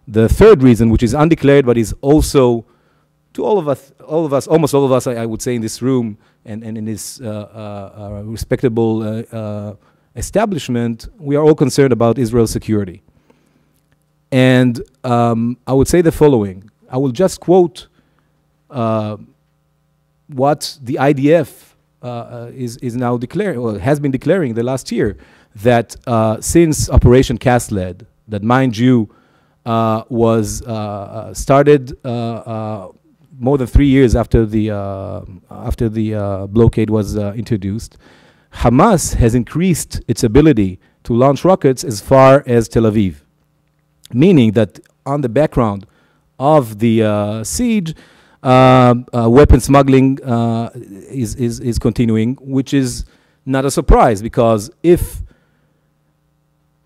The third reason, which is undeclared but is also to all of us, almost all of us, I would say, in this room and in this respectable establishment, we are all concerned about Israel's security. And I would say the following. I will just quote what the IDF is now declaring, or has been declaring the last year, that since Operation Cast Lead, that mind you, was started more than 3 years after the blockade was introduced, Hamas has increased its ability to launch rockets as far as Tel Aviv, meaning that on the background of the siege, weapon smuggling is continuing, which is not a surprise, because if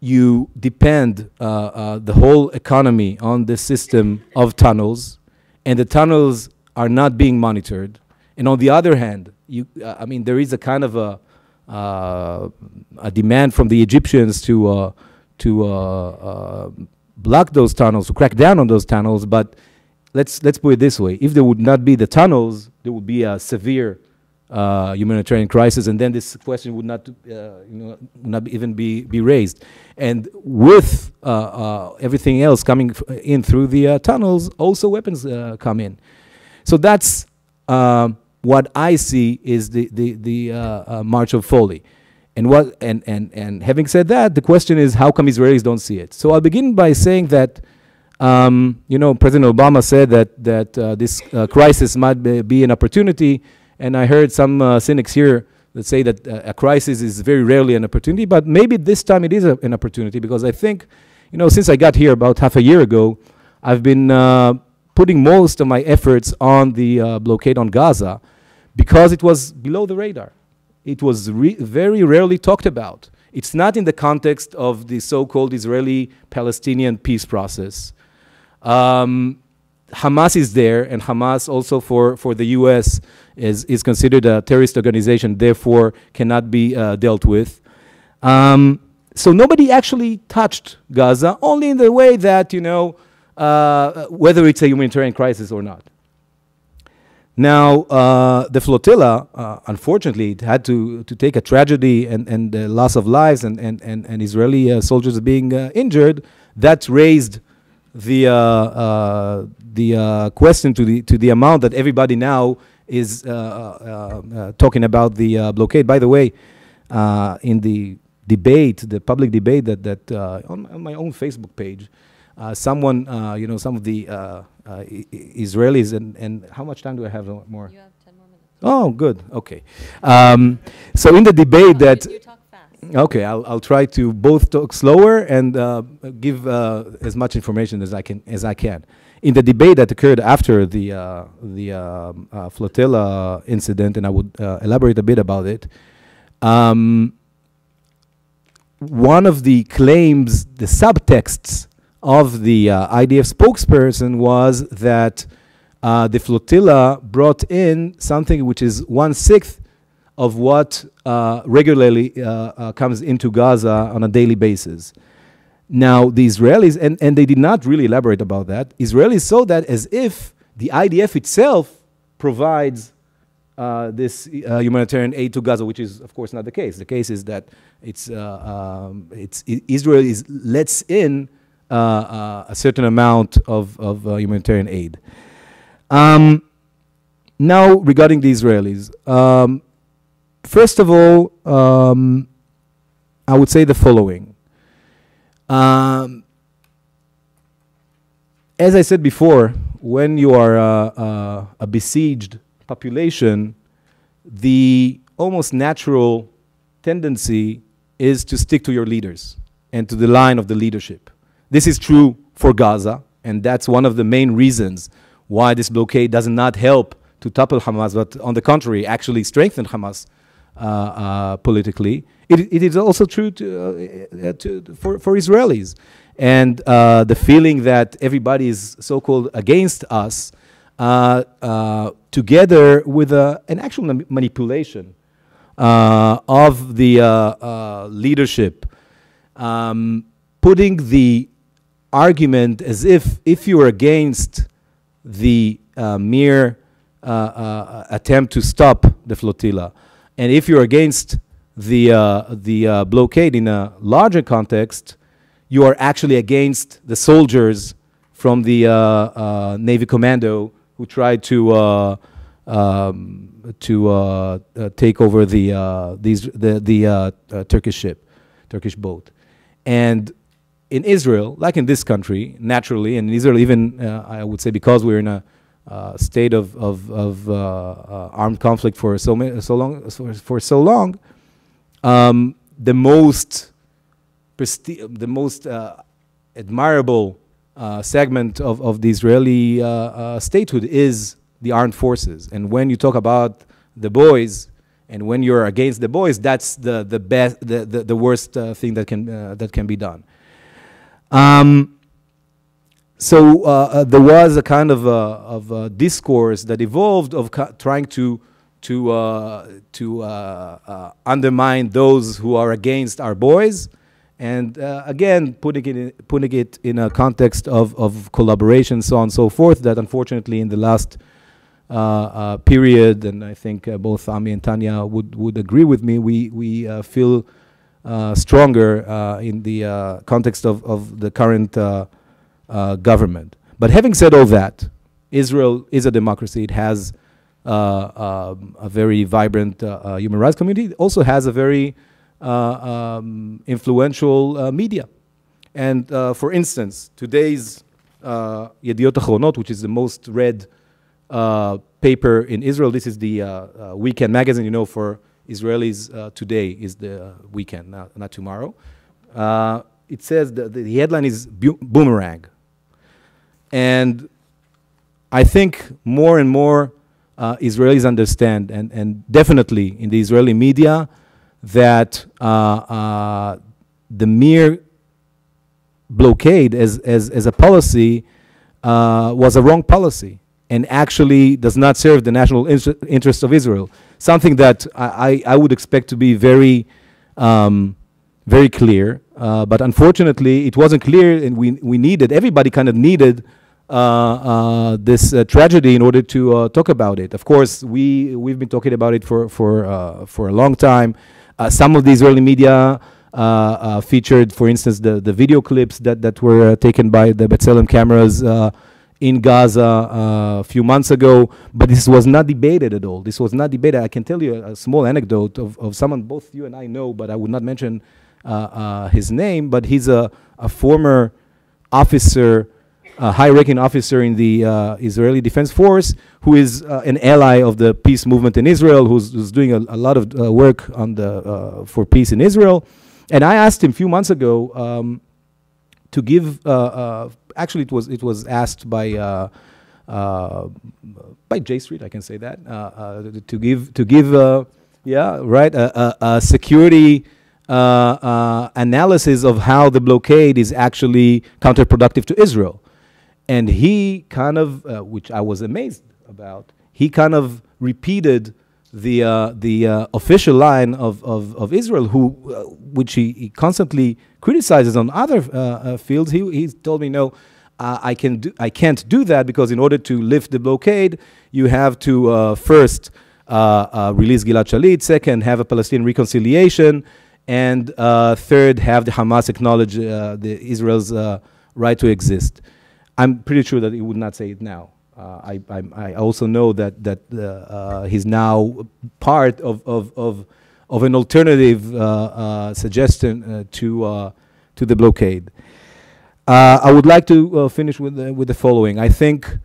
you depend the whole economy on this system of tunnels, and the tunnels are not being monitored, and on the other hand, I mean, there is a kind of a demand from the Egyptians to block those tunnels, to crack down on those tunnels. But let's put it this way: if there would not be the tunnels, there would be a severe humanitarian crisis, and then this question would not, even be raised. And with everything else coming in through the tunnels, also weapons come in. So that's what I see is the march of folly. And having said that, the question is, how come Israelis don't see it? So I'll begin by saying that President Obama said that this crisis might be an opportunity. And I heard some cynics here that say that a crisis is very rarely an opportunity, but maybe this time it is an opportunity, because I think, since I got here about half a year ago, I've been putting most of my efforts on the blockade on Gaza, because it was below the radar. It was very rarely talked about. It's not in the context of the so-called Israeli-Palestinian peace process. Hamas is there, and Hamas also for the U.S. is considered a terrorist organization, therefore cannot be dealt with. So nobody actually touched Gaza, only in the way that, whether it's a humanitarian crisis or not. Now, the flotilla, unfortunately, it had to take a tragedy and the loss of lives and Israeli soldiers being injured. That raised the question to the amount that everybody now is talking about the blockade. By the way, in the debate, the public debate that on my own Facebook page, someone, some of the Israelis, and how much time do I have more? You have 10 more minutes. Oh, good. Okay. So in the debate that... You talk fast. Okay, I'll try to both talk slower and give as much information as I can. In the debate that occurred after the flotilla incident, and I would elaborate a bit about it, one of the claims, the subtexts of the IDF spokesperson was that the flotilla brought in something which is 1/6 of what regularly comes into Gaza on a daily basis. Now, the Israelis, and they did not really elaborate about that, Israelis saw that as if the IDF itself provides this humanitarian aid to Gaza, which is, of course, not the case. The case is that Israel lets in a certain amount of humanitarian aid. Now, regarding the Israelis, first of all, I would say the following. As I said before, when you are a besieged population, the almost natural tendency is to stick to your leaders and to the line of the leadership. This is true for Gaza, and that's one of the main reasons why this blockade does not help to topple Hamas, but on the contrary, actually strengthen Hamas politically. It is also true for Israelis. And the feeling that everybody is so-called against us, together with an actual manipulation of the leadership, putting the argument as if you are against the mere attempt to stop the flotilla, and if you're against the blockade in a larger context, you are actually against the soldiers from the Navy Commando who tried to take over the Turkish boat. And in Israel, like in this country, naturally, and in Israel even, I would say because we're in a state of armed conflict for so long, the most admirable segment of the Israeli statehood is the armed forces. And when you talk about the boys, and when you're against the boys, that's the best, the worst thing that can be done. So there was a kind of a discourse that evolved of trying to undermine those who are against our boys, and again putting it in a context of collaboration, so on and so forth. That unfortunately in the last period, and I think both Ami and Tanya would agree with me, we feel stronger in the context of the current government. But having said all that, Israel is a democracy. It has a very vibrant human rights community. It also has a very influential media. And for instance, today's Yediot Achronot, which is the most read paper in Israel, this is the weekend magazine. You know, for Israelis, today is the weekend, not tomorrow. It says the headline is Boomerang. And I think more and more Israelis understand, and definitely in the Israeli media, that the mere blockade as a policy was a wrong policy and actually does not serve the national interest of Israel. Something that I would expect to be very, very clear. But unfortunately, it wasn't clear, and we needed, everybody kind of needed this tragedy in order to talk about it. Of course, we've been talking about it for a long time. Some of the Israeli media featured, for instance, the video clips that were taken by the B'Tselem cameras in Gaza a few months ago, but this was not debated at all. This was not debated. I can tell you a small anecdote of someone both you and I know, but I would not mention his name, but he's a former officer, a high-ranking officer in the Israeli Defense Force, who is an ally of the peace movement in Israel, who's doing a lot of work on for peace in Israel. And I asked him a few months ago to give. Actually, it was asked by J Street. I can say that to give a security analysis of how the blockade is actually counterproductive to Israel. And he kind of, which I was amazed about, he kind of repeated the official line of Israel, which he constantly criticizes on other fields. He told me, no, I can't do that, because in order to lift the blockade, you have to first release Gilad Shalit, second, have a Palestinian reconciliation, and third, have the Hamas acknowledge Israel's right to exist. I'm pretty sure that he would not say it now. I also know that he's now part of an alternative suggestion to the blockade. I would like to finish with the following. I think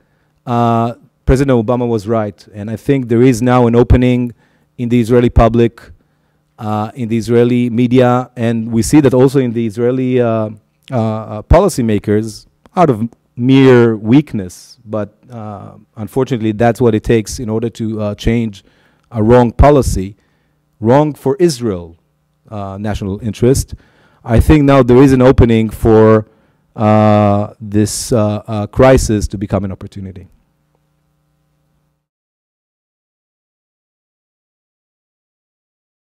President Obama was right, and I think there is now an opening in the Israeli public, in the Israeli media, and we see that also in the Israeli policymakers, out of mere weakness, but unfortunately that's what it takes in order to change a wrong policy, wrong for Israel national interest. I think now there is an opening for this crisis to become an opportunity.